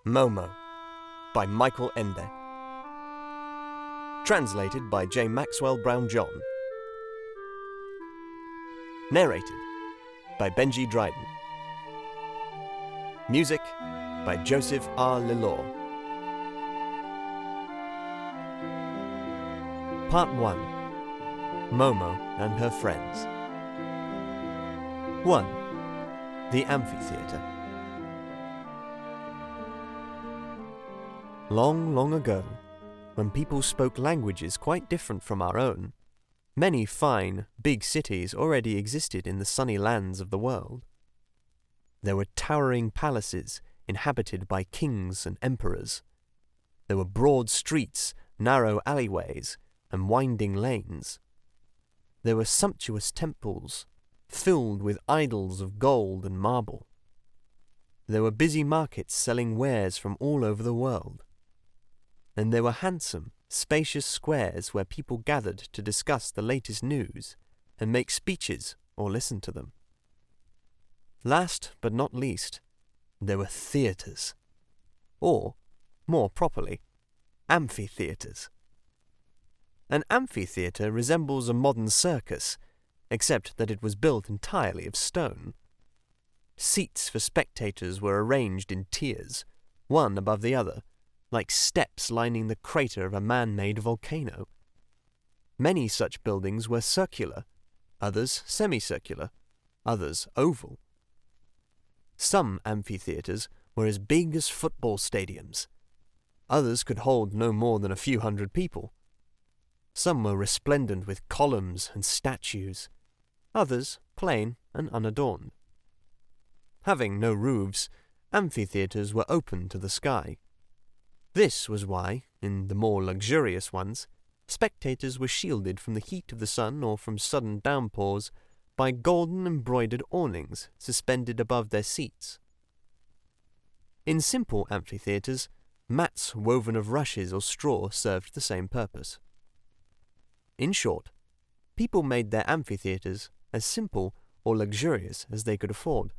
Momo by Michael Ende. Translated by J. Maxwell Brown-John. Narrated by Benji Dryden. Music by Joseph R. Lilor. Part 1. Momo and her friends. 1. The Amphitheatre. Long, long ago, when people spoke languages quite different from our own, many fine, big cities already existed in the sunny lands of the world. There were towering palaces inhabited by kings and emperors. There were broad streets, narrow alleyways, and winding lanes. There were sumptuous temples, filled with idols of gold and marble. There were busy markets selling wares from all over the world. And there were handsome, spacious squares where people gathered to discuss the latest news and make speeches or listen to them. Last but not least, there were theatres, or, more properly, amphitheatres. An amphitheatre resembles a modern circus, except that it was built entirely of stone. Seats for spectators were arranged in tiers, one above the other, like steps lining the crater of a man-made volcano. Many such buildings were circular, others semicircular, others oval. Some amphitheatres were as big as football stadiums. Others could hold no more than a few hundred people. Some were resplendent with columns and statues, others plain and unadorned. Having no roofs, amphitheatres were open to the sky. This was why, in the more luxurious ones, spectators were shielded from the heat of the sun or from sudden downpours by golden embroidered awnings suspended above their seats. In simple amphitheatres, mats woven of rushes or straw served the same purpose. In short, people made their amphitheatres as simple or luxurious as they could afford,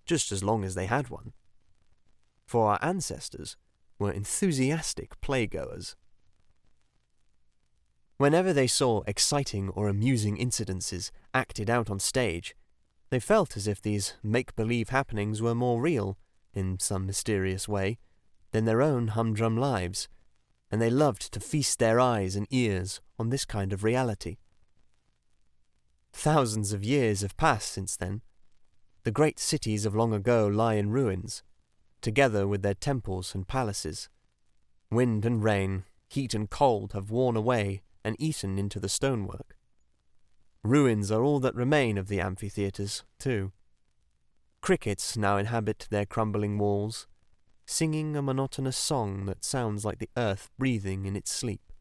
just as long as they had one. For our ancestors were enthusiastic playgoers. Whenever they saw exciting or amusing incidences acted out on stage, they felt as if these make-believe happenings were more real, in some mysterious way, than their own humdrum lives, and they loved to feast their eyes and ears on this kind of reality. Thousands of years have passed since then. The great cities of long ago lie in ruins, together with their temples and palaces. Wind and rain, heat and cold have worn away and eaten into the stonework. Ruins are all that remain of the amphitheatres, too. Crickets now inhabit their crumbling walls, singing a monotonous song that sounds like the earth breathing in its sleep.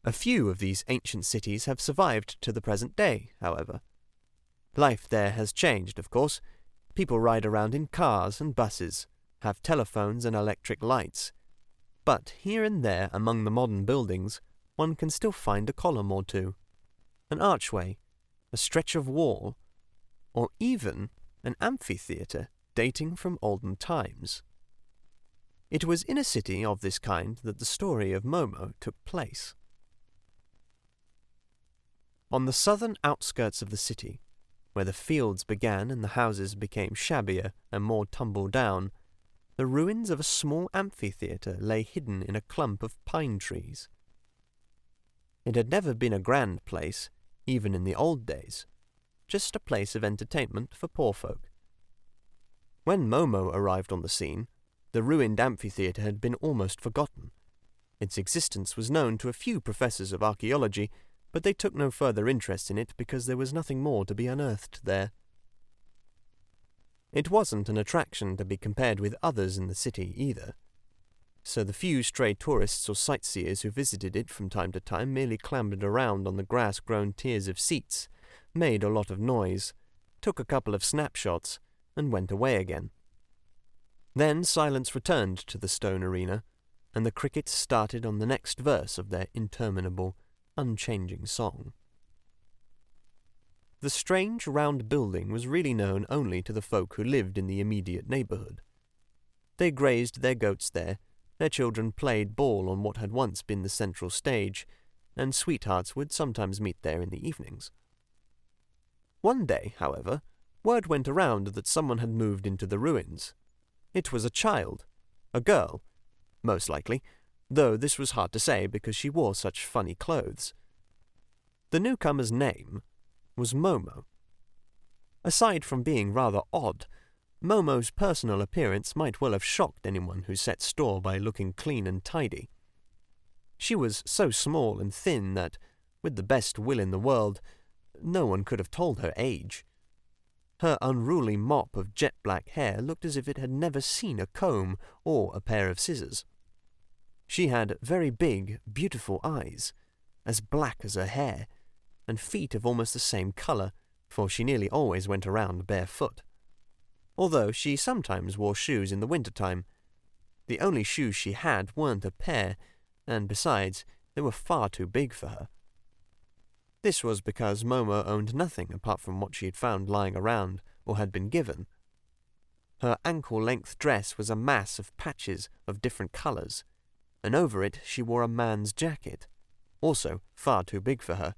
A few of these ancient cities have survived to the present day, however. Life there has changed, of course. People ride around in cars and buses, have telephones and electric lights. But here and there among the modern buildings, one can still find a column or two, an archway, a stretch of wall, or even an amphitheatre dating from olden times. It was in a city of this kind that the story of Momo took place. On the southern outskirts of the city, where the fields began and the houses became shabbier and more tumble down, the ruins of a small amphitheatre lay hidden in a clump of pine trees. It had never been a grand place, even in the old days, just a place of entertainment for poor folk. When Momo arrived on the scene, the ruined amphitheatre had been almost forgotten. Its existence was known to a few professors of archaeology, but they took no further interest in it because there was nothing more to be unearthed there. It wasn't an attraction to be compared with others in the city either, so the few stray tourists or sightseers who visited it from time to time merely clambered around on the grass-grown tiers of seats, made a lot of noise, took a couple of snapshots, and went away again. Then silence returned to the stone arena, and the crickets started on the next verse of their interminable, unchanging song. The strange round building was really known only to the folk who lived in the immediate neighbourhood. They grazed their goats there, their children played ball on what had once been the central stage, and sweethearts would sometimes meet there in the evenings. One day, however, word went around that someone had moved into the ruins. It was a child, a girl, most likely, though this was hard to say because she wore such funny clothes. The newcomer's name was Momo. Aside from being rather odd, Momo's personal appearance might well have shocked anyone who set store by looking clean and tidy. She was so small and thin that, with the best will in the world, no one could have told her age. Her unruly mop of jet-black hair looked as if it had never seen a comb or a pair of scissors. She had very big, beautiful eyes, as black as her hair, and feet of almost the same colour, for she nearly always went around barefoot. Although she sometimes wore shoes in the winter-time. The only shoes she had weren't a pair, and besides, they were far too big for her. This was because Momo owned nothing apart from what she had found lying around or had been given. Her ankle-length dress was a mass of patches of different colours, and over it she wore a man's jacket, also far too big for her,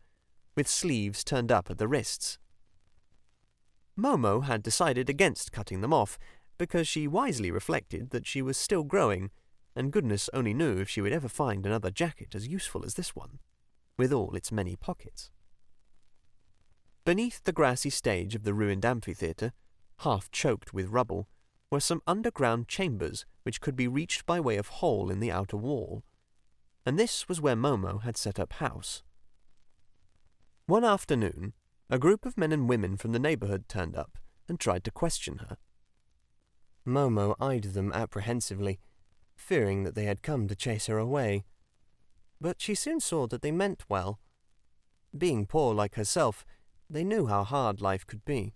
with sleeves turned up at the wrists. Momo had decided against cutting them off, because she wisely reflected that she was still growing, and goodness only knew if she would ever find another jacket as useful as this one, with all its many pockets. Beneath the grassy stage of the ruined amphitheatre, half choked with rubble, were some underground chambers which could be reached by way of hole in the outer wall, and this was where Momo had set up house. One afternoon, a group of men and women from the neighbourhood turned up and tried to question her. Momo eyed them apprehensively, fearing that they had come to chase her away. But she soon saw that they meant well. Being poor like herself, they knew how hard life could be.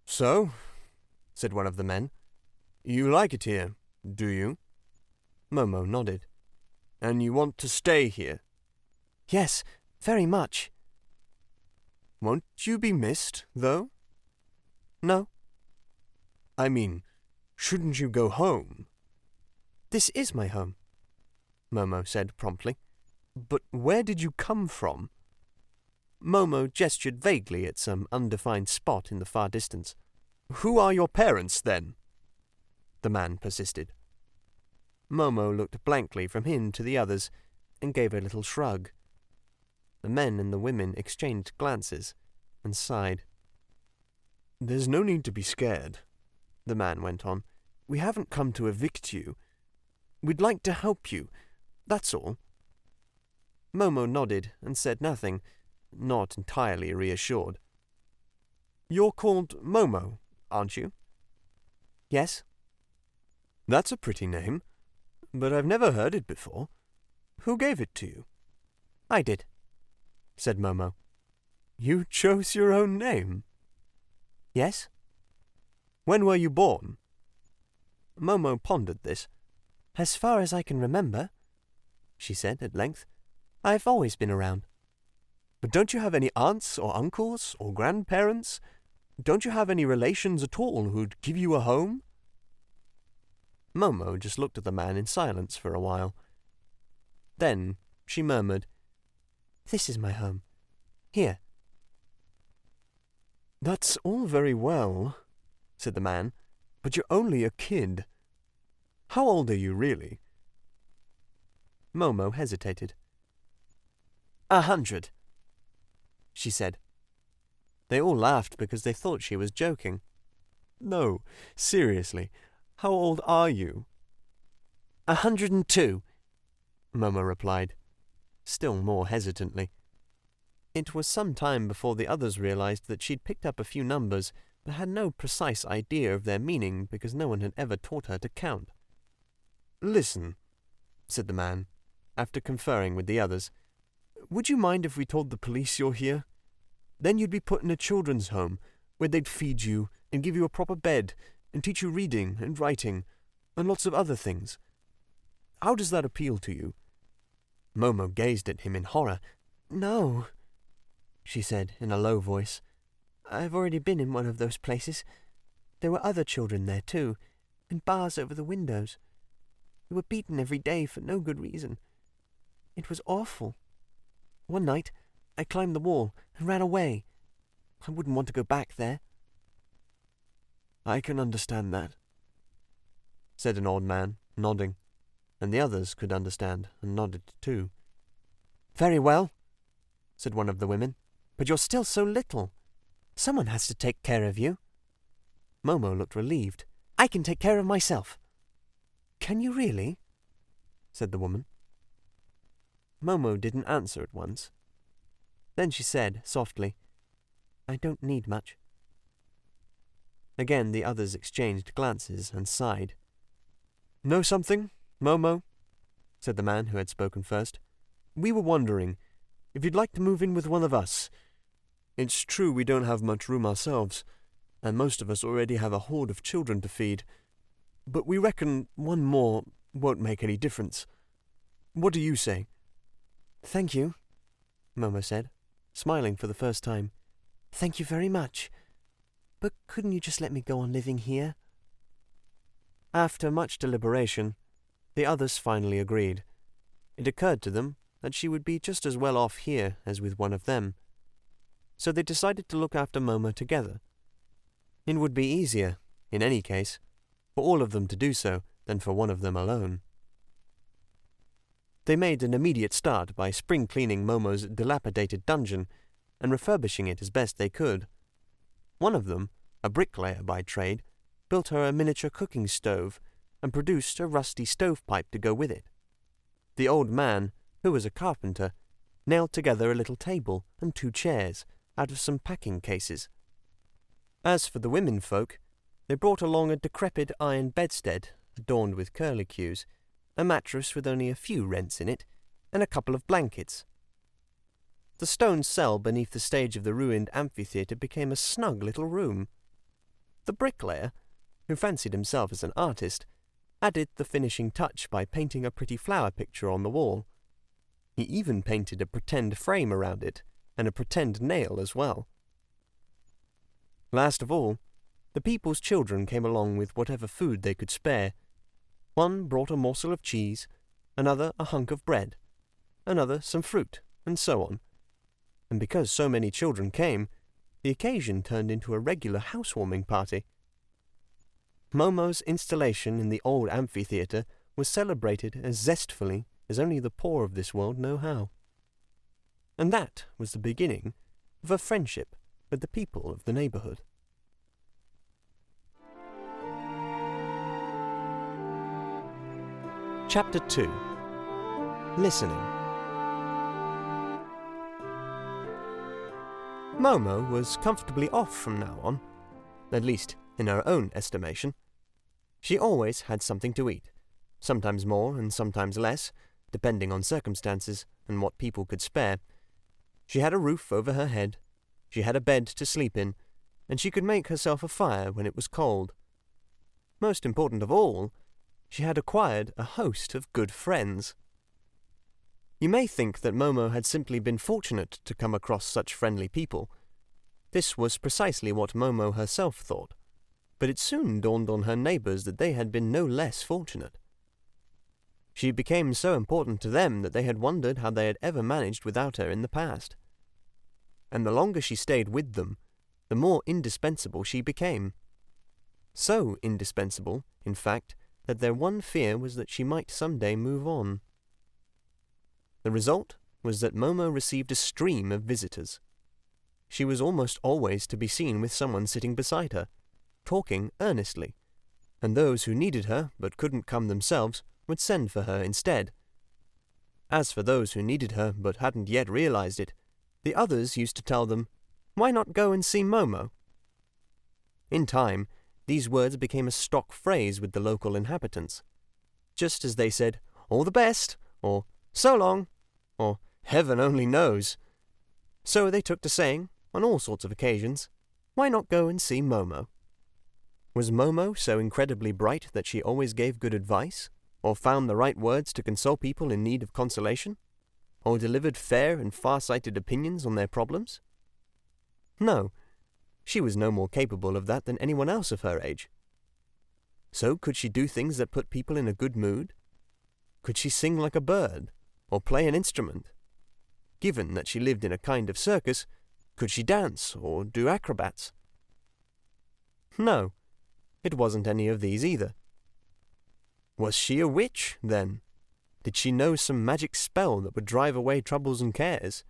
"So," said one of the men, "you like it here, do you?" Momo nodded. "And you want to stay here?" "Yes, very much." "Won't you be missed, though?" "No." "I mean, shouldn't you go home?" "This is my home," Momo said promptly. "But where did you come from?" Momo gestured vaguely at some undefined spot in the far distance. "Who are your parents, then?" The man persisted. Momo looked blankly from him to the others and gave a little shrug. The men and the women exchanged glances and sighed. "There's no need to be scared," the man went on. "We haven't come to evict you. We'd like to help you, that's all." Momo nodded and said nothing, not entirely reassured. "You're called Momo, aren't you?" "Yes." "That's a pretty name, but I've never heard it before. Who gave it to you?" "I did," said Momo. "You chose your own name?" "Yes." "When were you born?" Momo pondered this. "As far as I can remember," she said at length, "I've always been around." "But don't you have any aunts or uncles or grandparents? Don't you have any relations at all who'd give you a home?" Momo just looked at the man in silence for a while. Then she murmured, "This is my home. Here." "That's all very well," said the man, "but you're only a kid. How old are you, really?" Momo hesitated. 100, she said. They all laughed because they thought she was joking. "No, seriously, how old are you?" 102, Momo replied, still more hesitantly. It was some time before the others realized that she'd picked up a few numbers, but had no precise idea of their meaning because no one had ever taught her to count. "Listen," said the man, after conferring with the others, "would you mind if we told the police you're here? Then you'd be put in a children's home, where they'd feed you and give you a proper bed and teach you reading and writing and lots of other things. How does that appeal to you?" Momo gazed at him in horror. "No," she said in a low voice. "I've already been in one of those places. There were other children there too, and bars over the windows. We were beaten every day for no good reason. It was awful. One night, I climbed the wall and ran away. I wouldn't want to go back there." "I can understand that," said an old man, nodding, and the others could understand and nodded too. "Very well," said one of the women, "but you're still so little. Someone has to take care of you." Momo looked relieved. "I can take care of myself." "Can you really?" said the woman. Momo didn't answer at once. Then she said, softly, "I don't need much." Again the others exchanged glances and sighed. "Know something, Momo?" said the man who had spoken first. "We were wondering if you'd like to move in with one of us. It's true we don't have much room ourselves, and most of us already have a horde of children to feed, but we reckon one more won't make any difference. What do you say?" "Thank you," Momo said, smiling for the first time. "Thank you very much. But couldn't you just let me go on living here?" After much deliberation, the others finally agreed. It occurred to them that she would be just as well off here as with one of them. So they decided to look after Momo together. It would be easier, in any case, for all of them to do so than for one of them alone. They made an immediate start by spring-cleaning Momo's dilapidated dungeon and refurbishing it as best they could. One of them, a bricklayer by trade, built her a miniature cooking stove and produced a rusty stovepipe to go with it. The old man, who was a carpenter, nailed together a little table and 2 chairs out of some packing cases. As for the women folk, they brought along a decrepit iron bedstead adorned with curlicues, a mattress with only a few rents in it, and a couple of blankets. The stone cell beneath the stage of the ruined amphitheatre became a snug little room. The bricklayer, who fancied himself as an artist, added the finishing touch by painting a pretty flower picture on the wall. He even painted a pretend frame around it, and a pretend nail as well. Last of all, the people's children came along with whatever food they could spare. One brought a morsel of cheese, another a hunk of bread, another some fruit, and so on. And because so many children came, the occasion turned into a regular housewarming party. Momo's installation in the old amphitheatre was celebrated as zestfully as only the poor of this world know how. And that was the beginning of a friendship with the people of the neighbourhood. Chapter 2. Listening. Momo was comfortably off from now on, at least in her own estimation. She always had something to eat, sometimes more and sometimes less, depending on circumstances and what people could spare. She had a roof over her head, she had a bed to sleep in, and she could make herself a fire when it was cold. Most important of all, she had acquired a host of good friends. You may think that Momo had simply been fortunate to come across such friendly people. This was precisely what Momo herself thought, but it soon dawned on her neighbours that they had been no less fortunate. She became so important to them that they had wondered how they had ever managed without her in the past. And the longer she stayed with them, the more indispensable she became. So indispensable, in fact, that their one fear was that she might someday move on. The result was that Momo received a stream of visitors. She was almost always to be seen with someone sitting beside her, talking earnestly, and those who needed her but couldn't come themselves would send for her instead. As for those who needed her but hadn't yet realized it, the others used to tell them, "Why not go and see Momo?" In time, these words became a stock phrase with the local inhabitants. Just as they said, "All the best," or "So long," or "Heaven only knows." So they took to saying, on all sorts of occasions, "Why not go and see Momo?" Was Momo so incredibly bright that she always gave good advice, or found the right words to console people in need of consolation, or delivered fair and far-sighted opinions on their problems? No, she was no more capable of that than anyone else of her age. So could she do things that put people in a good mood? Could she sing like a bird, or play an instrument? Given that she lived in a kind of circus, could she dance or do acrobats? No, it wasn't any of these either. Was she a witch, then? Did she know some magic spell that would drive away troubles and cares?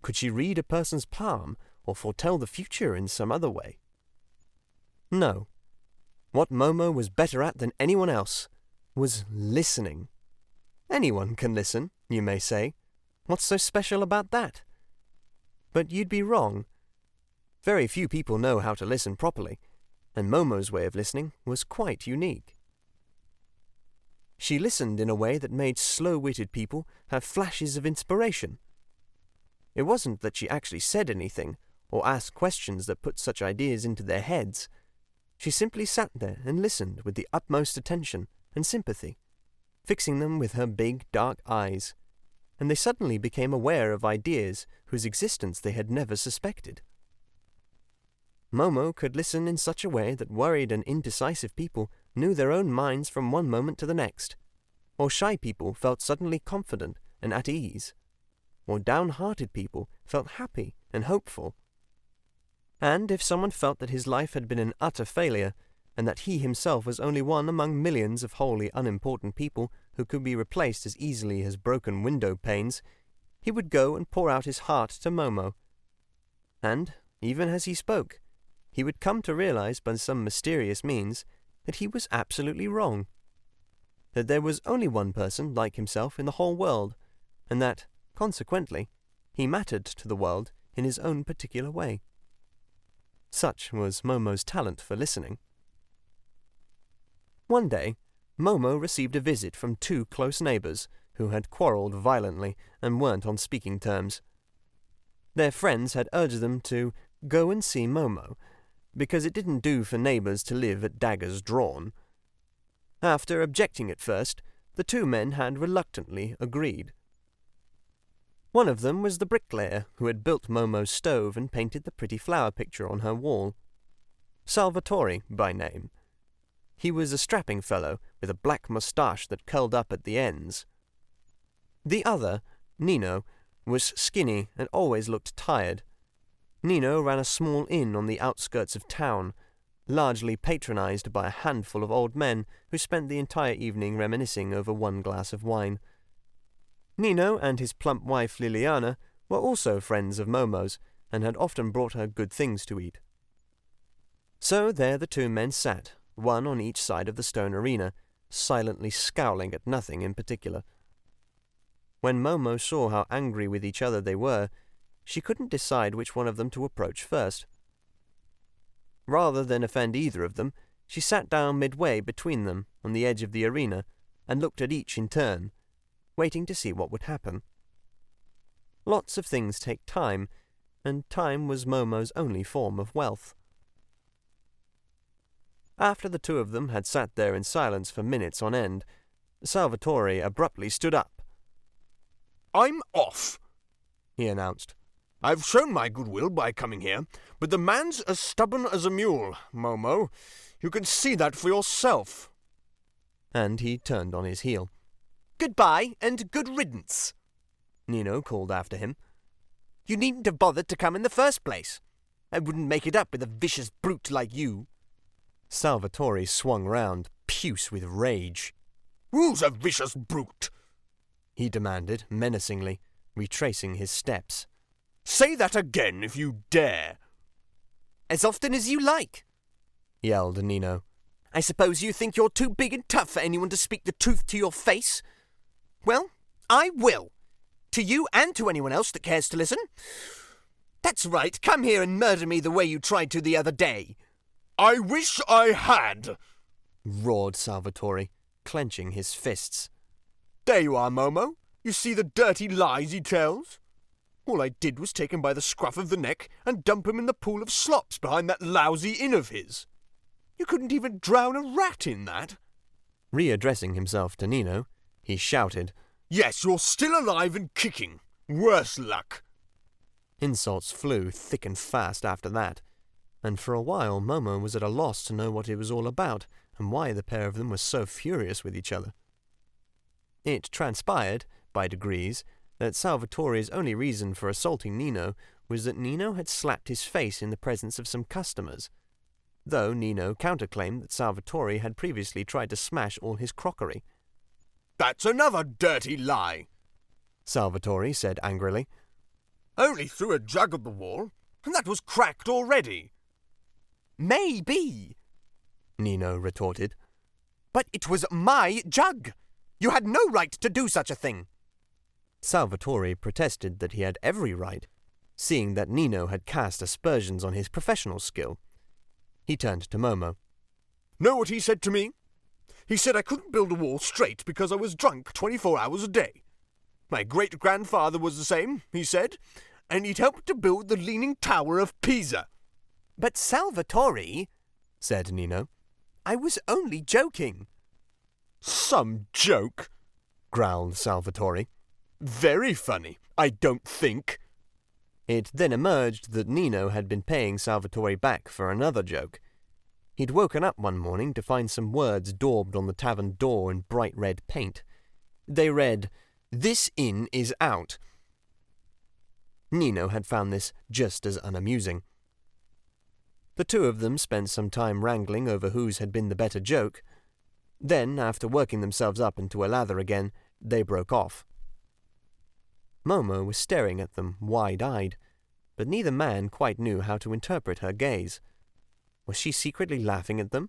Could she read a person's palm or foretell the future in some other way? No. What Momo was better at than anyone else was listening. Anyone can listen, you may say. What's so special about that? But you'd be wrong. Very few people know how to listen properly, and Momo's way of listening was quite unique. She listened in a way that made slow-witted people have flashes of inspiration. It wasn't that she actually said anything or asked questions that put such ideas into their heads. She simply sat there and listened with the utmost attention and sympathy, fixing them with her big, dark eyes, and they suddenly became aware of ideas whose existence they had never suspected. Momo could listen in such a way that worried and indecisive people knew their own minds from one moment to the next, or shy people felt suddenly confident and at ease, or downhearted people felt happy and hopeful. And if someone felt that his life had been an utter failure, and that he himself was only one among millions of wholly unimportant people who could be replaced as easily as broken window panes, he would go and pour out his heart to Momo. And, even as he spoke, he would come to realize by some mysterious means that he was absolutely wrong. That there was only one person like himself in the whole world, and that, consequently, he mattered to the world in his own particular way. Such was Momo's talent for listening. One day, Momo received a visit from two close neighbours who had quarrelled violently and weren't on speaking terms. Their friends had urged them to go and see Momo, because it didn't do for neighbours to live at daggers drawn. After objecting at first, the two men had reluctantly agreed. One of them was the bricklayer who had built Momo's stove and painted the pretty flower picture on her wall. Salvatore by name. He was a strapping fellow with a black moustache that curled up at the ends. The other, Nino, was skinny and always looked tired. Nino ran a small inn on the outskirts of town, largely patronized by a handful of old men who spent the entire evening reminiscing over one glass of wine. Nino and his plump wife Liliana were also friends of Momo's, and had often brought her good things to eat. So there the two men sat, one on each side of the stone arena, silently scowling at nothing in particular. When Momo saw how angry with each other they were, she couldn't decide which one of them to approach first. Rather than offend either of them, she sat down midway between them on the edge of the arena and looked at each in turn, waiting to see what would happen. Lots of things take time, and time was Momo's only form of wealth. After the two of them had sat there in silence for minutes on end, Salvatore abruptly stood up. "I'm off," he announced. "I've shown my goodwill by coming here, but the man's as stubborn as a mule, Momo. You can see that for yourself." And he turned on his heel. "Goodbye, and good riddance," Nino called after him. "You needn't have bothered to come in the first place. I wouldn't make it up with a vicious brute like you." Salvatore swung round, puce with rage. "Who's a vicious brute?" he demanded menacingly, retracing his steps. "Say that again if you dare." "As often as you like," yelled Nino. "I suppose you think you're too big and tough for anyone to speak the truth to your face? Well, I will. To you and to anyone else that cares to listen. That's right, come here and murder me the way you tried to the other day." "I wish I had," roared Salvatore, clenching his fists. "There you are, Momo. You see the dirty lies he tells? All I did was take him by the scruff of the neck and dump him in the pool of slops behind that lousy inn of his. You couldn't even drown a rat in that." Readdressing himself to Nino, he shouted, "Yes, you're still alive and kicking. Worse luck." Insults flew thick and fast after that. and for a while Momo was at a loss to know what it was all about and why the pair of them were so furious with each other. It transpired, by degrees, that Salvatore's only reason for assaulting Nino was that Nino had slapped his face in the presence of some customers, though Nino counterclaimed that Salvatore had previously tried to smash all his crockery. "That's another dirty lie," Salvatore said angrily. "I only threw a jug at the wall, and that was cracked already." "Maybe," Nino retorted. "but it was my jug. You had no right to do such a thing." Salvatore protested that he had every right, seeing that Nino had cast aspersions on his professional skill. He turned to Momo. "Know what he said to me? He said I couldn't build a wall straight because I was drunk 24 hours a day. My great-grandfather was the same, he said, and he'd helped to build the Leaning Tower of Pisa." "But Salvatore," said Nino, "I was only joking." "Some joke," growled Salvatore. "Very funny, I don't think." It then emerged that Nino had been paying Salvatore back for another joke. He'd woken up one morning to find some words daubed on the tavern door in bright red paint. They read, "This inn is out." Nino had found this just as unamusing. The two of them spent some time wrangling over whose had been the better joke. Then, after working themselves up into a lather again, they broke off. Momo was staring at them wide-eyed, but neither man quite knew how to interpret her gaze. Was she secretly laughing at them?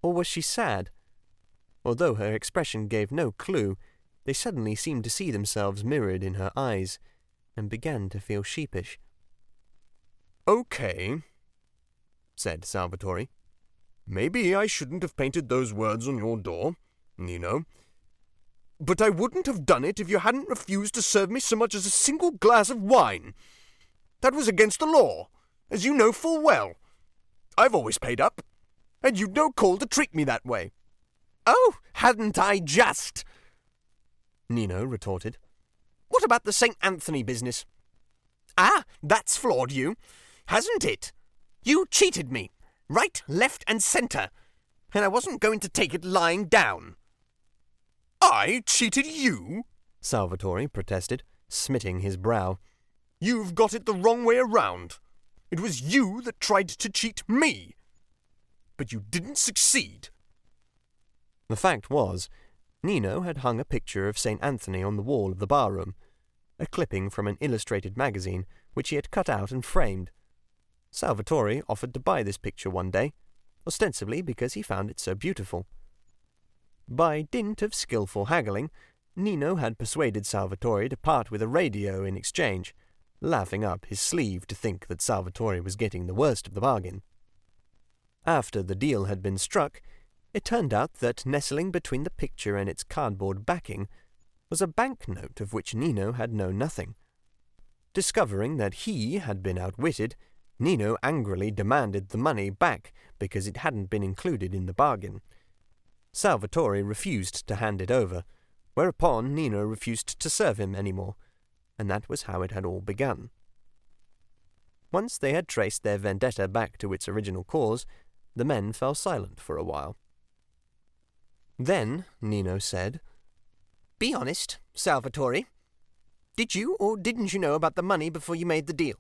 Or was she sad? Although her expression gave no clue, they suddenly seemed to see themselves mirrored in her eyes, and began to feel sheepish. "Okay," said Salvatore. "Maybe I shouldn't have painted those words on your door, Nino. But I wouldn't have done it if you hadn't refused to serve me so much as a single glass of wine. That was against the law, as you know full well. I've always paid up, and you'd no call to treat me that way." "Oh, hadn't I just?" Nino retorted. "What about the St. Anthony business?" "Ah, that's floored you, hasn't it? You cheated me, right, left, and centre, and I wasn't going to take it lying down." "I cheated you?" Salvatore protested, smitting his brow. "You've got it the wrong way around. It was you that tried to cheat me. But you didn't succeed." The fact was, Nino had hung a picture of St. Anthony on the wall of the barroom, a clipping from an illustrated magazine which he had cut out and framed. Salvatore offered to buy this picture one day, ostensibly because he found it so beautiful. By dint of skillful haggling, Nino had persuaded Salvatore to part with a radio in exchange, laughing up his sleeve to think that Salvatore was getting the worst of the bargain. After the deal had been struck, it turned out that nestling between the picture and its cardboard backing was a banknote of which Nino had known nothing. Discovering that he had been outwitted, Nino angrily demanded the money back because it hadn't been included in the bargain. Salvatore refused to hand it over, whereupon Nino refused to serve him any more, and that was how it had all begun. Once they had traced their vendetta back to its original cause, the men fell silent for a while. Then Nino said, "Be honest, Salvatore. Did you or didn't you know about the money before you made the deal?"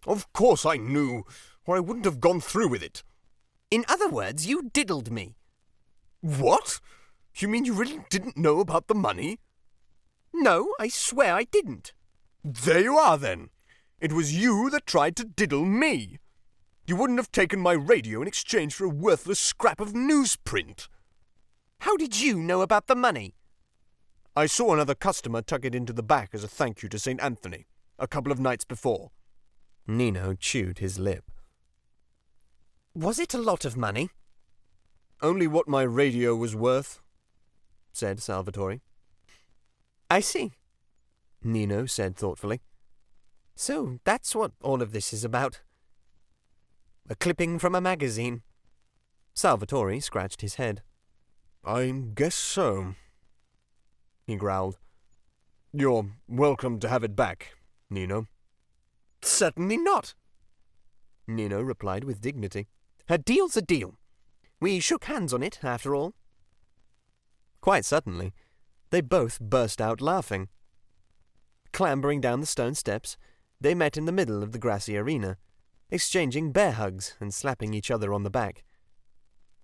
"Of course I knew, or I wouldn't have gone through with it." "In other words, you diddled me." "What? You mean you really didn't know about the money?" "No, I swear I didn't." "There you are, then. It was you that tried to diddle me. You wouldn't have taken my radio in exchange for a worthless scrap of newsprint." "How did you know about the money?" "I saw another customer tuck it into the back as a thank you to St. Anthony, a couple of nights before." Nino chewed his lip. "Was it a lot of money?" "Only what my radio was worth," said Salvatore. "I see," Nino said thoughtfully. "So that's what all of this is about. A clipping from a magazine." Salvatore scratched his head. "I guess so," he growled. "You're welcome to have it back, Nino." "Certainly not." Nino replied with dignity. A deal's a deal. We shook hands on it, after all. Quite suddenly, they both burst out laughing. Clambering down the stone steps, they met in the middle of the grassy arena, exchanging bear hugs and slapping each other on the back.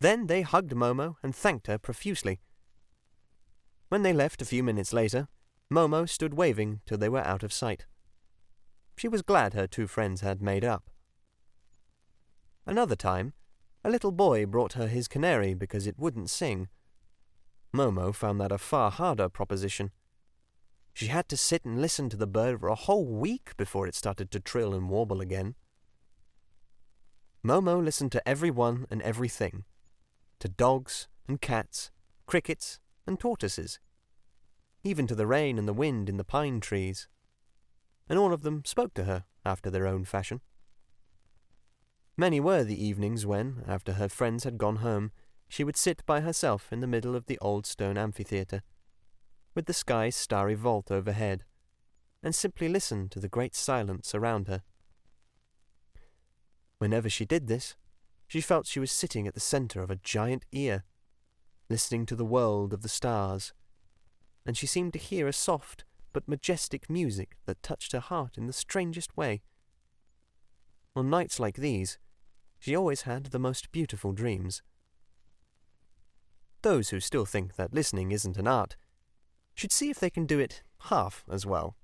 Then they hugged Momo and thanked her profusely. When they left a few minutes later, Momo stood waving till they were out of sight. She was glad her two friends had made up. Another time, a little boy brought her his canary because it wouldn't sing. Momo found that a far harder proposition. She had to sit and listen to the bird for a whole week before it started to trill and warble again. Momo listened to everyone and everything, to dogs and cats, crickets and tortoises, even to the rain and the wind in the pine trees, and all of them spoke to her after their own fashion. Many were the evenings when, after her friends had gone home, she would sit by herself in the middle of the old stone amphitheatre, with the sky's starry vault overhead, and simply listen to the great silence around her. Whenever she did this, she felt she was sitting at the centre of a giant ear, listening to the world of the stars, and she seemed to hear a soft but majestic music that touched her heart in the strangest way. On nights like these, she always had the most beautiful dreams. Those who still think that listening isn't an art should see if they can do it half as well.